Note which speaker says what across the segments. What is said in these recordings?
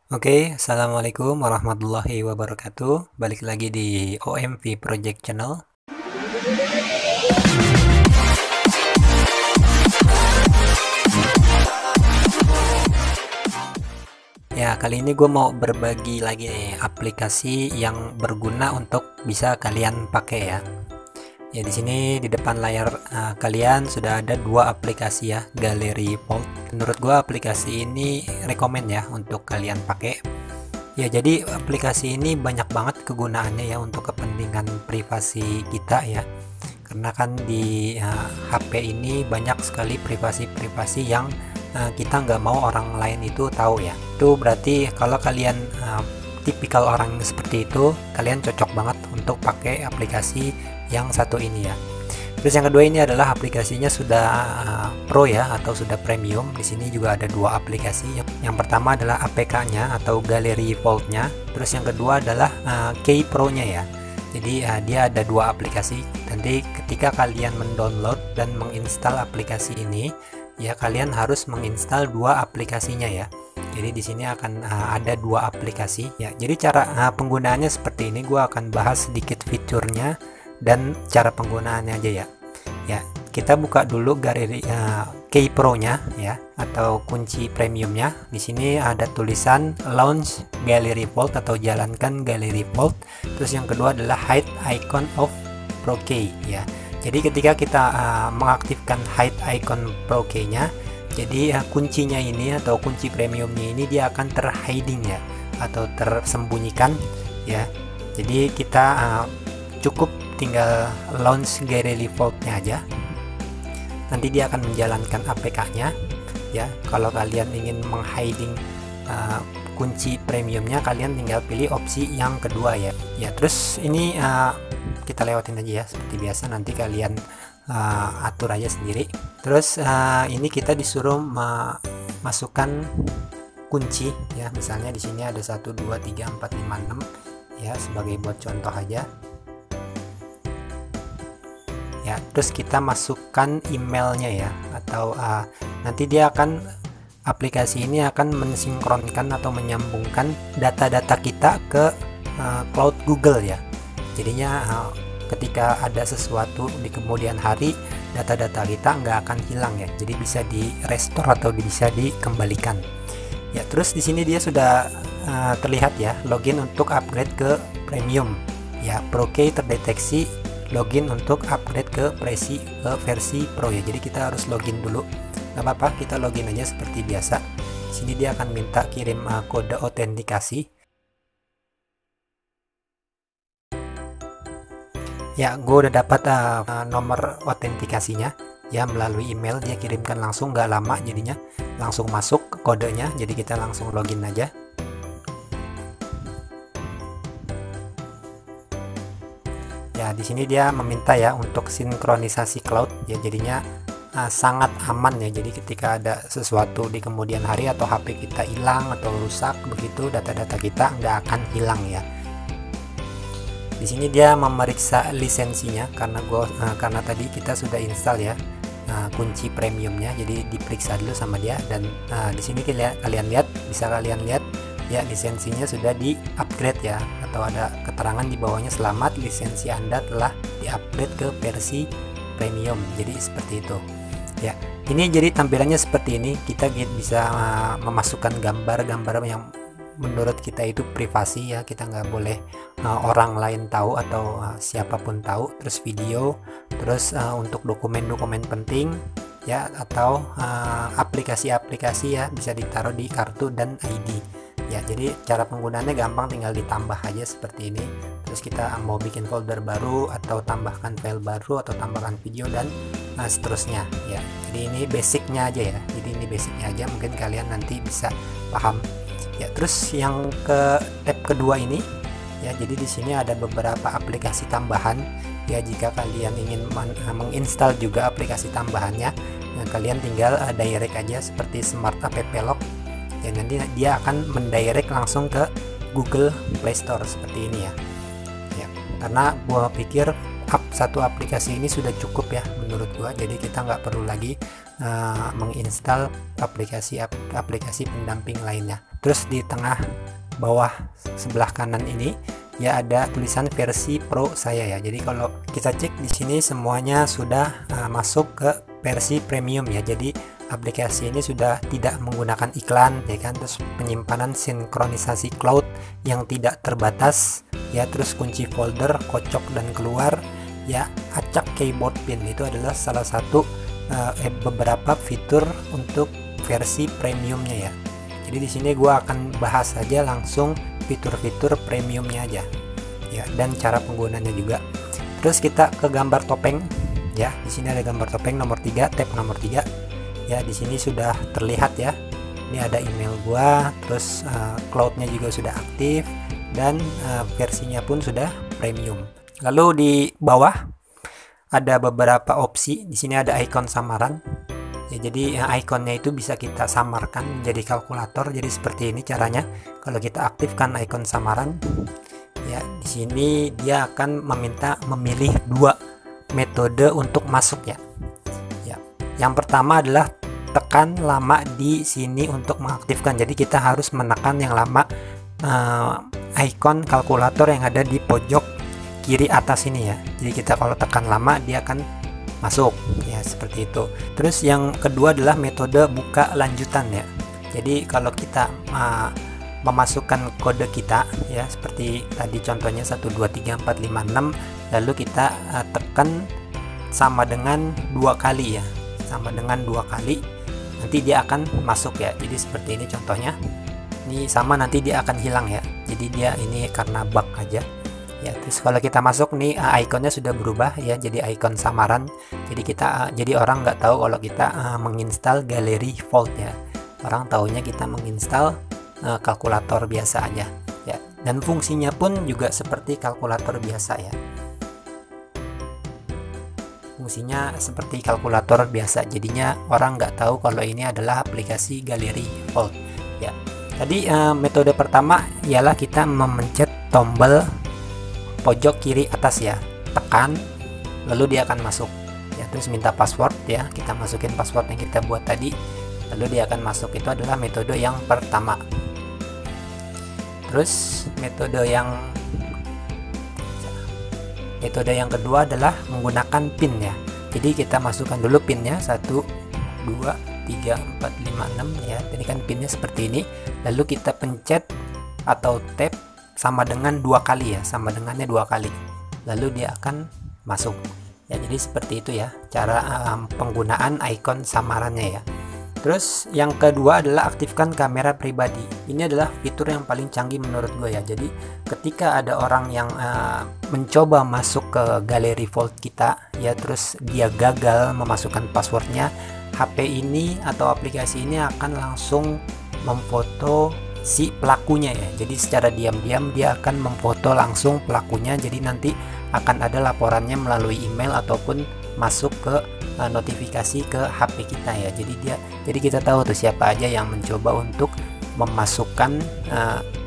Speaker 1: Oke, assalamualaikum warahmatullahi wabarakatuh. Balik lagi di OMV Project Channel. Ya, kali ini gue mau berbagi lagi nih aplikasi yang berguna untuk bisa kalian pakai ya. Ya, di sini di depan layar kalian sudah ada dua aplikasi ya, Gallery Vault. Menurut gue aplikasi ini rekomend ya untuk kalian pakai. Ya, jadi aplikasi ini banyak banget kegunaannya ya untuk kepentingan privasi kita ya. Karena kan di HP ini banyak sekali privasi-privasi yang kita nggak mau orang lain itu tahu ya. Itu berarti kalau kalian tipikal orang seperti itu, kalian cocok banget untuk pakai aplikasi yang satu ini ya. Terus yang kedua ini adalah aplikasinya sudah pro ya atau sudah premium. Di sini juga ada dua aplikasi. Yang pertama adalah APK-nya atau Gallery Vault-nya. Terus yang kedua adalah Key Pro-nya ya. Jadi dia ada dua aplikasi. Nanti ketika kalian mendownload dan menginstal aplikasi ini, ya kalian harus menginstal dua aplikasinya ya. Jadi di sini akan ada dua aplikasi ya. Jadi cara penggunaannya seperti ini. Gua akan bahas sedikit fiturnya dan cara penggunaannya aja ya. Ya, kita buka dulu Gallery Key Pro-nya ya atau kunci premiumnya. Di sini ada tulisan Launch Gallery Vault atau jalankan Gallery Vault. Terus yang kedua adalah Hide Icon of Pro Key ya. Jadi ketika kita mengaktifkan Hide Icon Pro Key-nya, jadi kuncinya ini atau kunci premiumnya ini dia akan terhiding ya atau tersembunyikan ya. Jadi kita cukup tinggal launch Gallery Vault-nya aja. Nanti dia akan menjalankan APK-nya ya. Kalau kalian ingin menghiding kunci premiumnya, kalian tinggal pilih opsi yang kedua ya. Ya, terus ini kita lewatin aja ya seperti biasa, nanti kalian atur aja sendiri. Terus ini kita disuruh masukkan kunci ya. Misalnya di sini ada 1 2 3 4 5 6 ya, sebagai buat contoh aja. Ya, terus kita masukkan emailnya ya, atau nanti dia akan aplikasi ini akan mensinkronkan atau menyambungkan data-data kita ke cloud Google ya. Jadinya ketika ada sesuatu di kemudian hari, data-data kita nggak akan hilang ya. Jadi bisa di restore atau bisa dikembalikan. Ya, terus di sini dia sudah terlihat ya, login untuk upgrade ke premium. Ya, Pro Key terdeteksi login untuk upgrade ke versi Pro ya. Jadi kita harus login dulu. Gak apa-apa, kita login aja seperti biasa. Di sini dia akan minta kirim kode autentikasi. Ya, gue udah dapat nomor autentikasinya ya melalui email. Dia kirimkan langsung, nggak lama, jadinya langsung masuk kodenya. Jadi kita langsung login aja. Ya, di sini dia meminta ya untuk sinkronisasi cloud ya, jadinya sangat aman ya. Jadi ketika ada sesuatu di kemudian hari atau HP kita hilang atau rusak begitu, data-data kita nggak akan hilang ya. Di sini dia memeriksa lisensinya karena tadi kita sudah install ya kunci premiumnya, jadi diperiksa dulu sama dia. Dan di sini kalian lihat, bisa kalian lihat ya, lisensinya sudah di-upgrade ya, atau ada keterangan di bawahnya, selamat, lisensi Anda telah di-upgrade ke versi premium. Jadi seperti itu ya. Ini jadi tampilannya seperti ini. Kita bisa memasukkan gambar-gambar yang menurut kita itu privasi ya. Kita nggak boleh orang lain tahu atau siapapun tahu. Terus video, terus untuk dokumen-dokumen penting ya, atau aplikasi-aplikasi ya, bisa ditaruh di kartu dan ID ya. Jadi cara penggunaannya gampang, tinggal ditambah aja seperti ini. Terus kita mau bikin folder baru atau tambahkan file baru atau tambahkan video dan seterusnya ya. Jadi ini basicnya aja ya. Jadi ini basicnya aja, mungkin kalian nanti bisa paham ya. Terus yang ke tab kedua ini ya, jadi di sini ada beberapa aplikasi tambahan ya. Jika kalian ingin menginstal juga aplikasi tambahannya, kalian tinggal direct aja seperti Smart App Lock ya. Nanti dia akan mendirect langsung ke Google Play Store seperti ini ya. Ya, karena gua pikir satu aplikasi ini sudah cukup ya menurut gua. Jadi kita nggak perlu lagi menginstal aplikasi pendamping lainnya. terus di tengah bawah sebelah kanan ini ya ada tulisan versi Pro saya ya. Jadi kalau kita cek di sini semuanya sudah masuk ke versi premium ya. Jadi aplikasi ini sudah tidak menggunakan iklan ya kan, terus penyimpanan sinkronisasi cloud yang tidak terbatas ya, terus kunci folder kocok dan keluar ya, acak keyboard pin. Itu adalah salah satu beberapa fitur untuk versi premiumnya ya. Jadi di sini gua akan bahas saja langsung fitur-fitur premiumnya aja ya, dan cara penggunaannya juga. Terus kita ke gambar topeng ya. Di sini ada gambar topeng nomor 3, tab nomor 3 ya. Di sini sudah terlihat ya, ini ada email gua, terus cloudnya juga sudah aktif, dan versinya pun sudah premium. Lalu di bawah ada beberapa opsi. Di sini ada icon samaran ya, jadi ikonnya itu bisa kita samarkan menjadi kalkulator. Jadi seperti ini caranya. Kalau kita aktifkan icon samaran ya, di sini dia akan meminta memilih 2 metode untuk masuk ya. Yang pertama adalah tekan lama di sini untuk mengaktifkan. Jadi kita harus menekan yang lama icon kalkulator yang ada di pojok kiri atas ini ya. Jadi kita kalau tekan lama dia akan masuk ya, seperti itu. Terus yang kedua adalah metode buka lanjutan ya. Jadi kalau kita memasukkan kode kita ya, seperti tadi contohnya 123456, lalu kita tekan sama dengan 2 kali ya, sama dengan 2 kali, nanti dia akan masuk ya. Jadi seperti ini contohnya. Ini sama, nanti dia akan hilang ya. Jadi dia ini karena bug aja ya. Terus kalau kita masuk nih, ikonnya sudah berubah ya, jadi icon samaran. Jadi kita jadi orang nggak tahu kalau kita menginstal Gallery Vault ya. Orang taunya kita menginstal kalkulator biasa aja ya. Dan fungsinya pun juga seperti kalkulator biasa ya. Fungsinya seperti kalkulator biasa, jadinya orang nggak tahu kalau ini adalah aplikasi Gallery Vault ya. Tadi metode pertama ialah kita memencet tombol pojok kiri atas ya, tekan lalu dia akan masuk ya. Terus minta password ya, kita masukin password yang kita buat tadi, lalu dia akan masuk. Itu adalah metode yang pertama. Terus metode yang kedua adalah menggunakan pin ya. Jadi kita masukkan dulu pinnya 1 2 3 4 5 6 ya. Ini kan pinnya seperti ini, lalu kita pencet atau tap sama dengan 2 kali ya, sama dengannya 2 kali, lalu dia akan masuk ya. Jadi seperti itu ya cara penggunaan icon samarannya ya. Terus yang kedua adalah aktifkan kamera pribadi. Ini adalah fitur yang paling canggih menurut gue ya. Jadi ketika ada orang yang mencoba masuk ke Gallery Vault kita ya, terus dia gagal memasukkan passwordnya, HP ini atau aplikasi ini akan langsung memfoto si pelakunya ya. Jadi secara diam-diam dia akan memfoto langsung pelakunya. Jadi nanti akan ada laporannya melalui email ataupun masuk ke notifikasi ke HP kita ya. Jadi kita tahu tuh siapa aja yang mencoba untuk memasukkan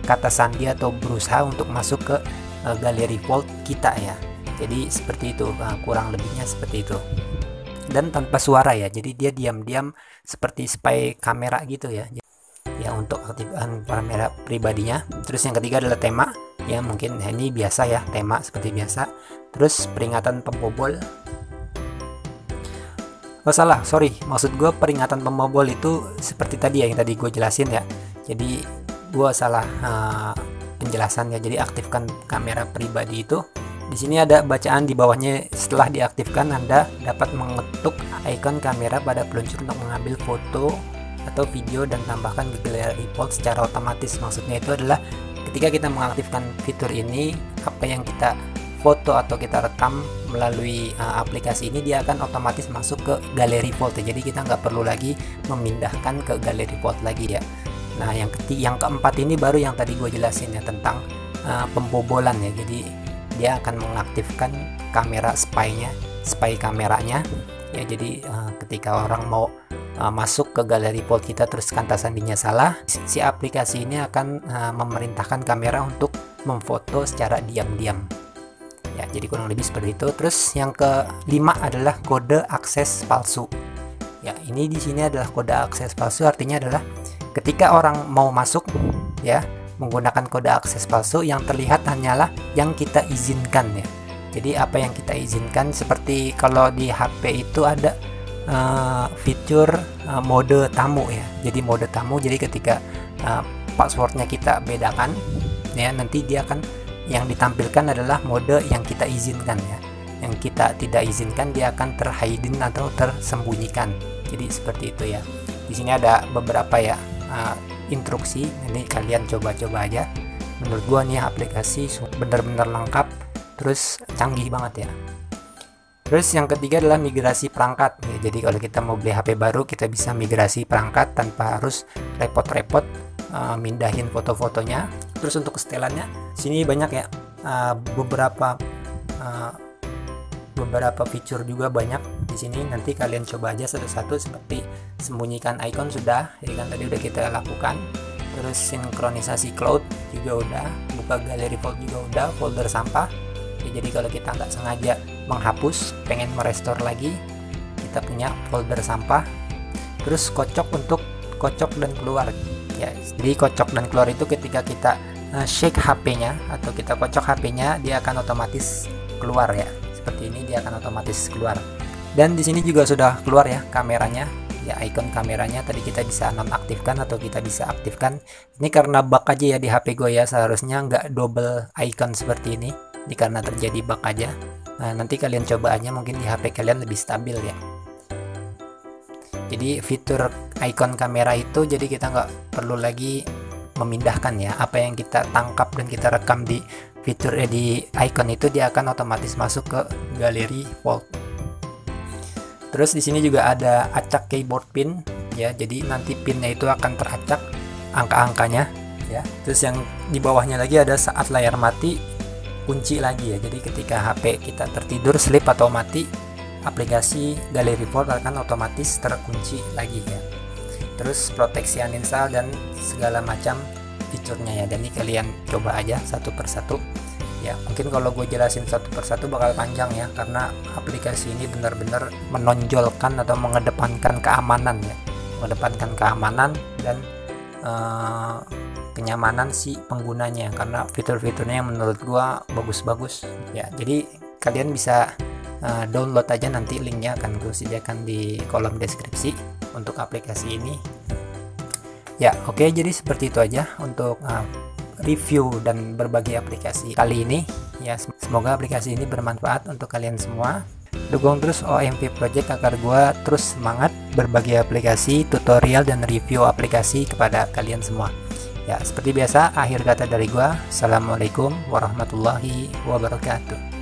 Speaker 1: kata sandi atau berusaha untuk masuk ke Gallery Vault kita ya. Jadi seperti itu, kurang lebihnya seperti itu. Dan tanpa suara ya. Jadi dia diam-diam seperti spy kamera gitu ya. Ya untuk aktifkan kamera pribadinya. Terus yang ketiga adalah tema ya, mungkin ini biasa ya, tema seperti biasa. Terus peringatan pembobol. Oh salah, sorry, maksud gue peringatan pembobol itu seperti tadi ya, yang tadi gue jelasin ya. Jadi gue salah penjelasannya. Jadi aktifkan kamera pribadi itu, di sini ada bacaan di bawahnya. Setelah diaktifkan, Anda dapat mengetuk icon kamera pada peluncur untuk mengambil foto atau video dan tambahkan ke Gallery Vault secara otomatis. Maksudnya itu adalah ketika kita mengaktifkan fitur ini, apa yang kita foto atau kita rekam melalui aplikasi ini, dia akan otomatis masuk ke Gallery Vault ya. Jadi kita nggak perlu lagi memindahkan ke Gallery Vault lagi ya. Nah yang keempat ini baru yang tadi gue jelasin ya, tentang pembobolan ya. Jadi dia akan mengaktifkan kamera spy kameranya ya. Jadi ketika orang mau masuk ke Gallery Vault kita terus kata sandinya salah, si aplikasi ini akan memerintahkan kamera untuk memfoto secara diam-diam ya. Jadi kurang lebih seperti itu. Terus yang kelima adalah kode akses palsu ya. Ini di sini adalah kode akses palsu, artinya adalah ketika orang mau masuk ya menggunakan kode akses palsu, yang terlihat hanyalah yang kita izinkan ya. Jadi apa yang kita izinkan, seperti kalau di HP itu ada fitur mode tamu ya. Jadi mode tamu, jadi ketika passwordnya kita bedakan ya, nanti dia akan yang ditampilkan adalah mode yang kita izinkan ya. Yang kita tidak izinkan dia akan terhidden atau tersembunyikan. Jadi seperti itu ya. Di sini ada beberapa ya instruksi, ini kalian coba-coba aja. Menurut gua nih aplikasi benar-benar lengkap, terus canggih banget ya. Terus yang ketiga adalah migrasi perangkat ya. Jadi kalau kita mau beli HP baru, kita bisa migrasi perangkat tanpa harus repot-repot mindahin foto-fotonya. Terus untuk setelannya sini banyak ya, beberapa fitur juga banyak di sini. Nanti kalian coba aja satu-satu, seperti sembunyikan icon sudah ya kan, tadi udah kita lakukan. Terus sinkronisasi cloud juga udah, buka galeri vault juga udah, folder sampah ya, jadi kalau kita nggak sengaja menghapus, pengen merestore lagi, kita punya folder sampah. Terus kocok untuk kocok dan keluar ya. Jadi kocok dan keluar itu ketika kita shake HP-nya atau kita kocok HP-nya, dia akan otomatis keluar ya. Seperti ini dia akan otomatis keluar. Dan di sini juga sudah keluar ya kameranya ya, icon kameranya tadi kita bisa nonaktifkan atau kita bisa aktifkan. Ini karena bug aja ya di HP gue ya, seharusnya nggak double icon seperti ini. Ini karena terjadi bug aja. Nah, nanti kalian coba aja, mungkin di HP kalian lebih stabil ya. Jadi fitur icon kamera itu, jadi kita nggak perlu lagi memindahkan ya, apa yang kita tangkap dan kita rekam di fitur di icon itu, dia akan otomatis masuk ke galeri vault. Terus di sini juga ada acak keyboard pin ya, jadi nanti pinnya itu akan teracak angka-angkanya ya. Terus yang di bawahnya lagi ada saat layar mati kunci lagi ya, jadi ketika HP kita tertidur, sleep atau mati, aplikasi galeri vault akan otomatis terkunci lagi ya. Terus proteksi uninstall dan segala macam fiturnya ya, dan ini kalian coba aja satu persatu ya. Mungkin kalau gue jelasin satu persatu bakal panjang ya, karena aplikasi ini benar-benar menonjolkan atau mengedepankan keamanan ya, mengedepankan keamanan dan kenyamanan si penggunanya, karena fitur-fiturnya menurut gue bagus-bagus ya. Jadi kalian bisa download aja, nanti linknya akan gue sediakan di kolom deskripsi untuk aplikasi ini ya. Oke, jadi seperti itu aja untuk review dan berbagi aplikasi kali ini ya. Semoga aplikasi ini bermanfaat untuk kalian semua. Dukung terus OMV Project agar gue terus semangat berbagi aplikasi, tutorial dan review aplikasi kepada kalian semua ya. Seperti biasa, akhir kata dari gue, assalamualaikum warahmatullahi wabarakatuh.